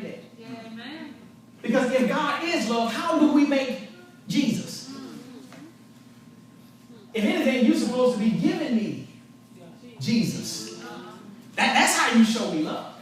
you that. Because if God is love, how do we make Jesus? If anything, you're supposed to be giving me Jesus. That's how you show me love.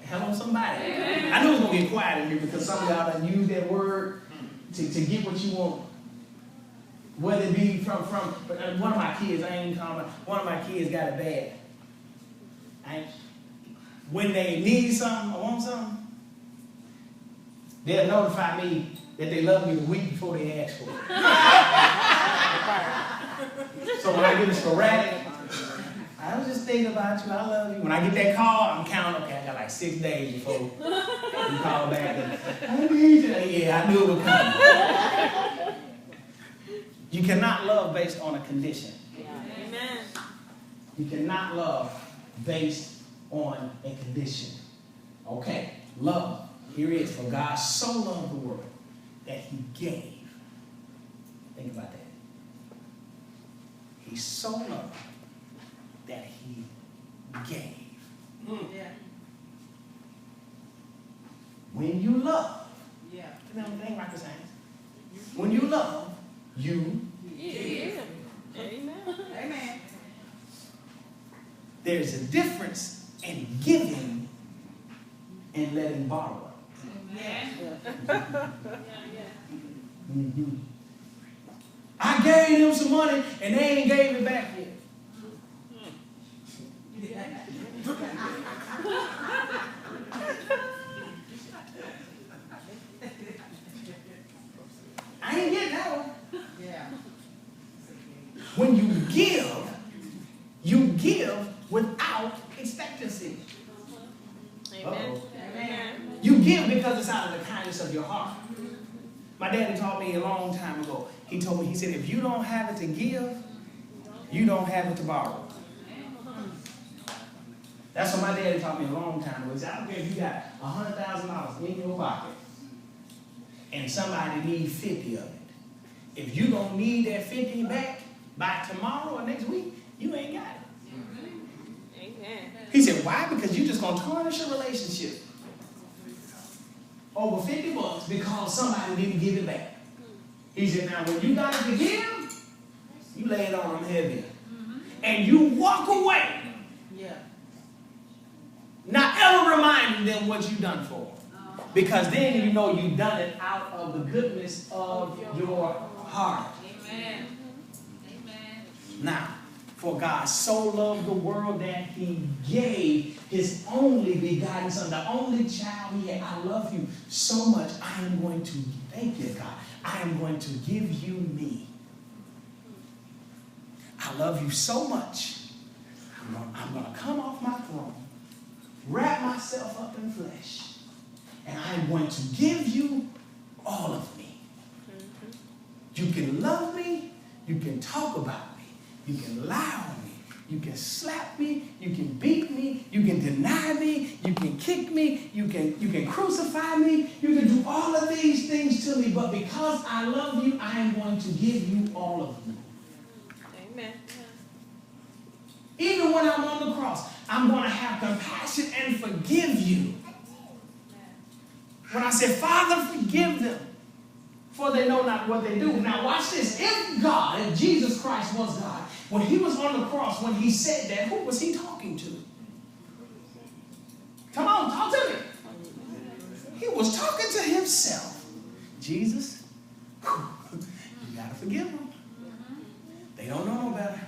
Hello, somebody. I know it's going to get quiet in here because some of y'all done use that word to get what you want. Whether it be from one of my kids, I ain't talking about, one of my kids got it bad. When they need something or want something, they'll notify me that they love me the week before they ask for it. So when I get a sporadic, I was just thinking about you, I love you. When I get that call, I'm counting, okay, I got like 6 days before you call back. And, I need you. Yeah, I knew it would come. You cannot love based on a condition. Amen. You cannot love based on a condition. Okay, love. Here it is. For God so loved the world that he gave. Think about that. He so loved that he gave. Yeah. When you love, Yeah. remember the thing like this, when you love, you Yeah. Amen. Amen. There's a difference in giving and letting borrow. Amen. Mm-hmm. I gave them some money and they ain't gave it back yet. I ain't getting that one. Yeah. When you give without expectancy. Amen. Amen. You give because it's out of the kindness of your heart. My daddy taught me a long time ago. He told me, he said, if you don't have it to give, you don't have it to borrow. That's what my daddy taught me a long time ago. He said, I don't care if you got $100,000 in your pocket and somebody needs 50 of it. If you don't need that 50 back by tomorrow or next week, you ain't got it. Amen. He said, why? Because you're just going to tarnish a relationship over $50 because somebody didn't give it back. He said, now when you got it to give, you lay it on them heavy. And you walk away. Yeah. Not ever reminding them what you've done for them. Because then you know you've done it out of the goodness of your heart. Amen. Now, for God so loved the world that he gave his only begotten son, the only child he had. I love you so much, I am going to, thank you, God, I am going to give you me. I love you so much, I'm going to come off my throne, wrap myself up in flesh, and I am going to give you all of me. You can love me, you can talk about me, you can lie on me, you can slap me, you can beat me, you can deny me, you can kick me, you can crucify me, you can do all of these things to me, but because I love you, I am going to give you all of me. Amen. Even when I'm on the cross, I'm going to have compassion and forgive you. When I say, Father, forgive them, for they know not what they do. Now watch this. If God, if Jesus Christ was God, when he was on the cross, when he said that, who was he talking to? Come on, talk to me. He was talking to himself. Jesus, you got to forgive them. They don't know no better.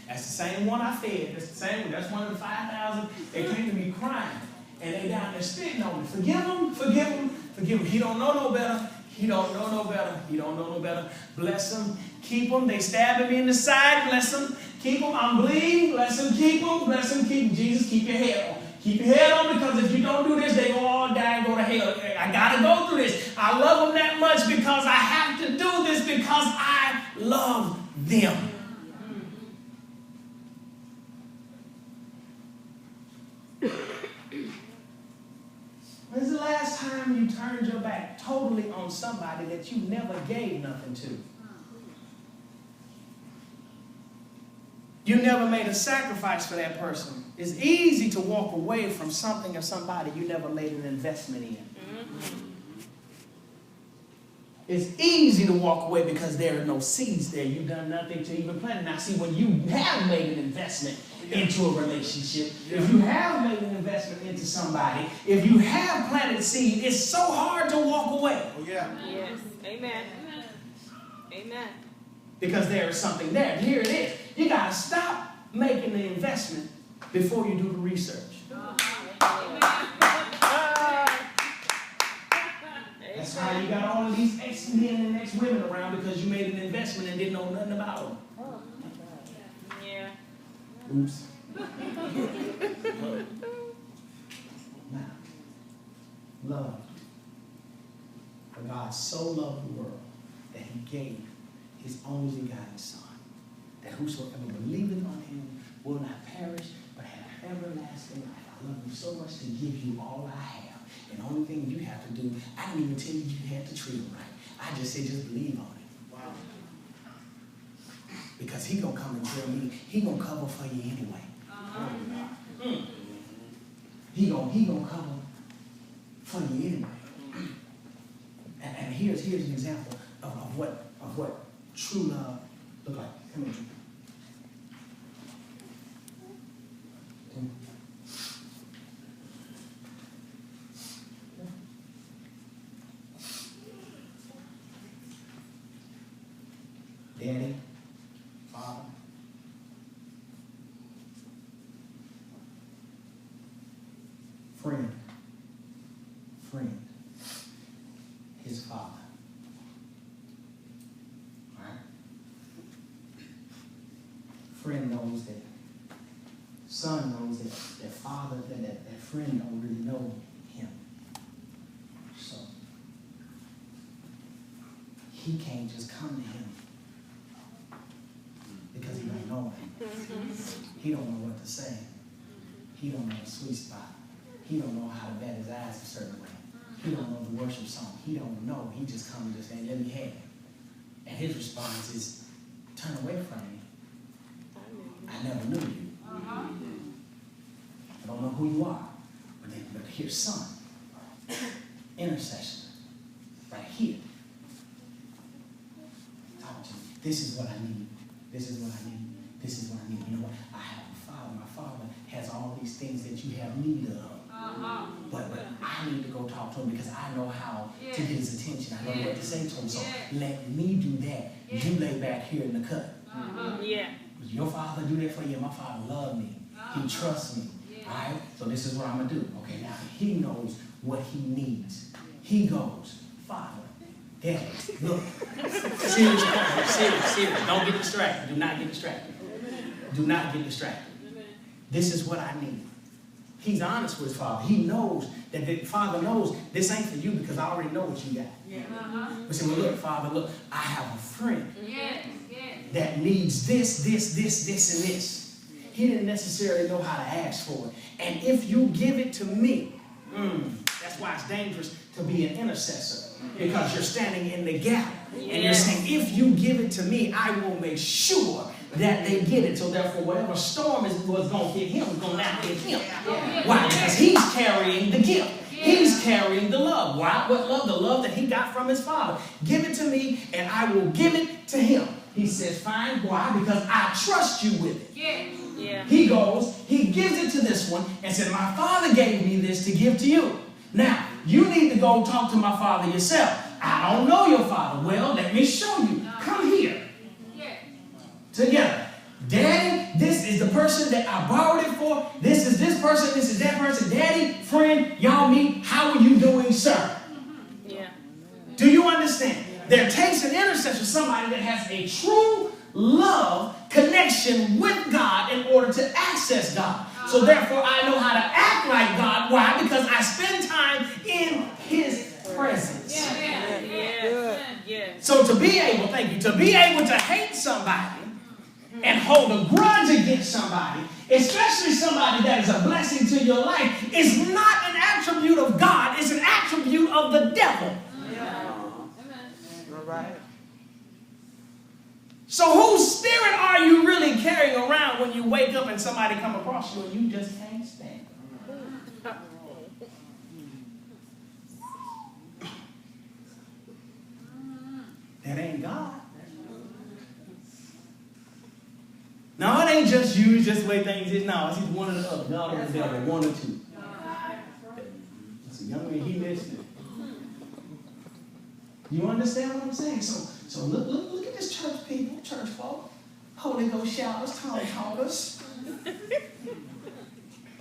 That's the same one I fed. That's the same one. That's one of the 5,000 that came to me crying. And they down there spitting on me. Forgive him, forgive him, forgive him. He don't know no better. He don't know no better. He don't know no better. Bless him. Keep him. They stabbing me in the side. Bless him. Keep him. I'm bleeding. Bless him. Keep him. Bless him. Keep him. Jesus, keep your head on. Keep your head on, because if you don't do this, they go all die and go to hell. I got to go through this. I love them that much because I have to do this because I love them. When's the last time you turned your back totally on somebody that you never gave nothing to? You never made a sacrifice for that person. It's easy to walk away from something or somebody you never made an investment in. It's easy to walk away because there are no seeds there. You've done nothing to even plant it. Now, see, when you have made an investment into a relationship, if you have made an investment into somebody, if you have planted seed, it's so hard to walk away. Oh, yeah. Yes. Amen. Amen. Because there is something there. And here it is. You got to stop making the investment before you do the research. That's how you got all of these ex-men and ex-women around, because you made an investment and didn't know nothing about them. Yeah. Oops. Now, love. For God so loved the world that he gave his only begotten Son, that whosoever believeth on him will not perish, but have everlasting life. I love you so much to give you all I have. And the only thing you have to do, I didn't even tell you had to treat him right. I just said just believe on it. Wow. Because he going to come and tell me, he going to cover for you anyway. He gonna cover for you anyway. And here's an example of what true love look like. Come here. Daddy, Father, friend, his father. All right? Friend knows that, son knows that father, that friend don't really know him. So he can't just come to him because he don't know him. He don't know what to say. He don't know the sweet spot. He don't know how to bat his eyes a certain way. He don't know the worship song. He don't know. He just comes and just saying, let me have it. And his response is, turn away from me. I never knew you. I don't know who you are. But here's son. Intercession. Right here. Talk to me. This is what I need. This is what I need. This is what I need. You know what? I have a father. My father has all these things that you have need of. But I need to go talk to him because I know how to get his attention. I know what to say to him. So let me do that. You lay back here in the cut. Your father do that for you. My father loves me. He trusts me. All right? So this is what I'm going to do. Okay, now he knows what he needs. He goes, Father, Daddy, look. Serious point. Serious. Don't get distracted. Do not get distracted. Do not get distracted. This is what I need. He's honest with his father. He knows that the father knows this ain't for you because I already know what you got. But say, well, look, Father, look, I have a friend that needs this, and this. He didn't necessarily know how to ask for it. And if you give it to me, that's why it's dangerous to be an intercessor. Because you're standing in the gap. And you're saying, if you give it to me, I will make sure that they get it. So therefore, whatever storm was going to hit him is going to now hit him. Why? Because he's carrying the gift. He's carrying the love. Why? What love? The love that he got from his father. Give it to me, and I will give it to him. He says, fine. Why? Because I trust you with it. He goes, he gives it to this one, and said, my father gave me this to give to you. Now, you need to go talk to my father yourself. I don't know your father. Well, let me show you. Come here. Together. Daddy, this is the person that I borrowed it for. This is this person. This is that person. Daddy, friend, y'all meet. How are you doing, sir? Do you understand? There takes an intercessor, somebody that has a true love connection with God in order to access God. So therefore, I know how to act like God. Why? Because I spend time in his presence. So to be able, to be able to hate somebody and hold a grudge against somebody, especially somebody that is a blessing to your life, is not an attribute of God. It's an attribute of the devil. All right. So whose spirit are you really carrying around when you wake up and somebody come across you and you just can't stand it? That ain't God. No, it ain't just you, it's just the way things is. No, it's either one or the other. God or the devil, one or two. It's a young man, he listening. You understand what I'm saying? So look at this church people, church folk. Holy Ghost showers, tongue talkers.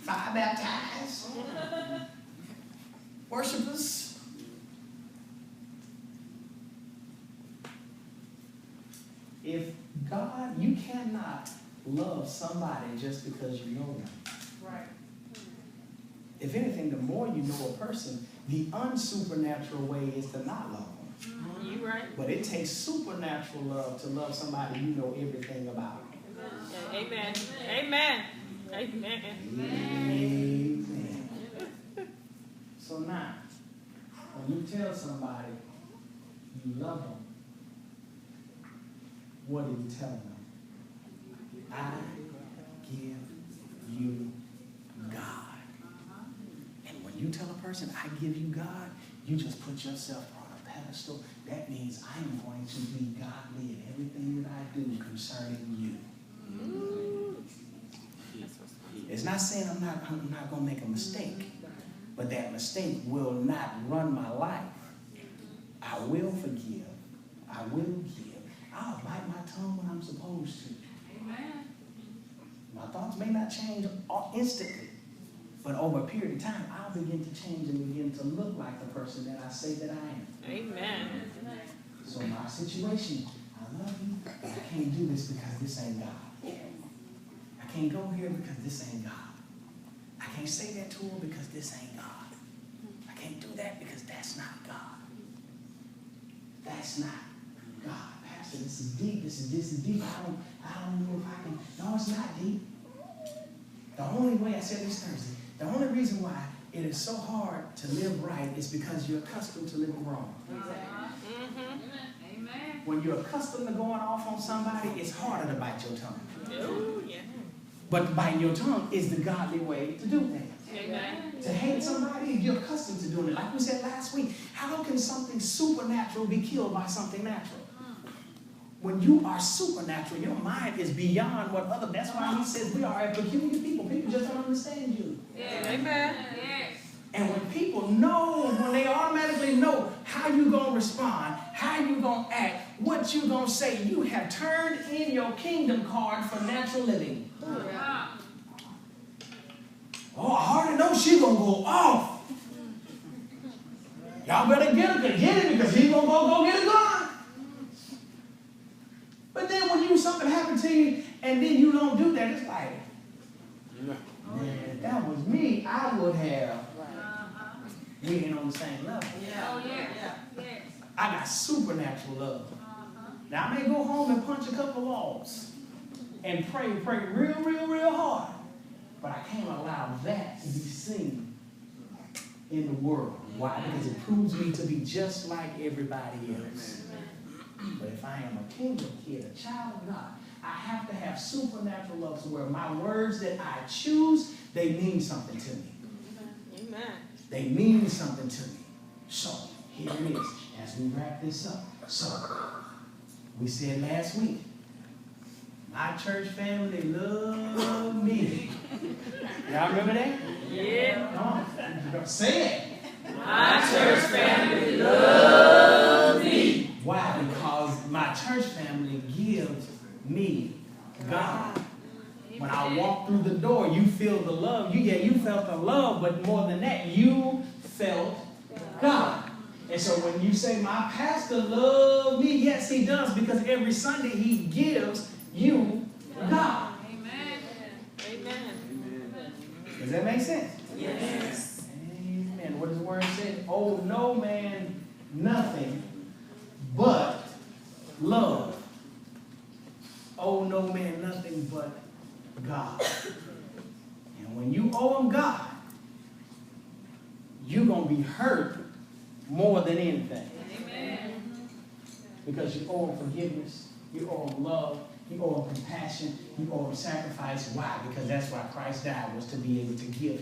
Fire baptized. Worshipers. If God, you cannot love somebody just because you know them. Right. If anything, the more you know a person, the unsupernatural way is to not love them. You right. But it takes supernatural love to love somebody you know everything about. Amen. Amen. Amen. Amen. So now, when you tell somebody you love them, what are you telling them? I give you God. And when you tell a person, I give you God, you just put yourself on a pedestal. That means I'm going to be godly in everything that I do concerning you. It's not saying I'm not going to make a mistake, but that mistake will not run my life. I will forgive. I will give. I'll bite my tongue when I'm supposed to. Amen. My thoughts may not change instantly, but over a period of time, I'll begin to change and begin to look like the person that I say that I am. Amen. So in my situation, I love you, but I can't do this because this ain't God. I can't go here because this ain't God. I can't say that to her because this ain't God. I can't do that because that's not God. That's not God. Pastor, this is deep. This is deep. I don't know if I can. No, it's not deep. The only way, I said this Thursday, the only reason why it is so hard to live right is because you're accustomed to living wrong. Amen. When you're accustomed to going off on somebody, it's harder to bite your tongue. Oh, yeah. But biting your tongue is the godly way to do things. Amen. To hate somebody, you're accustomed to doing it. Like we said last week, how can something supernatural be killed by something natural? When you are supernatural, your mind is beyond what other. That's why he says we are a peculiar people. People just don't understand you. Amen. Yes. And when people know, when they automatically know how you going to respond, how you going to act, what you going to say, you have turned in your kingdom card for natural living. Oh, I already know she's going to go off. Y'all better get it because he's going to go get a gun. But then when something happened to you and then you don't do that, it's like, man, if that was me, I would have. We ain't on the same level. Oh, yeah. Yes. I got supernatural love. Now, I may go home and punch a couple of walls and pray real hard. But I can't allow that to be seen in the world. Why? Because it proves me to be just like everybody else. But if I am a kingdom kid, a child of God, I have to have supernatural love to where my words that I choose, they mean something to me. Amen. They mean something to me. So, here it is. As we wrap this up. So, we said last week, my church family love me. Y'all remember that? Yeah. Come on. Say it. My church family loves me. Why? Because my church family gives me God. When I walk through the door, you feel the love. You felt the love, but more than that, you felt God. And so when you say, my pastor loves me, yes, he does, because every Sunday he gives you God. Amen. Amen. Does that make sense? Yes. Amen. What does the word say? Oh, no man, nothing but love. Oh, no man, nothing but God. And when you owe him God, you're going to be hurt more than anything. Amen. Because you owe him forgiveness. You owe him love. You owe him compassion. You owe him sacrifice. Why? Because that's why Christ died, was to be able to give his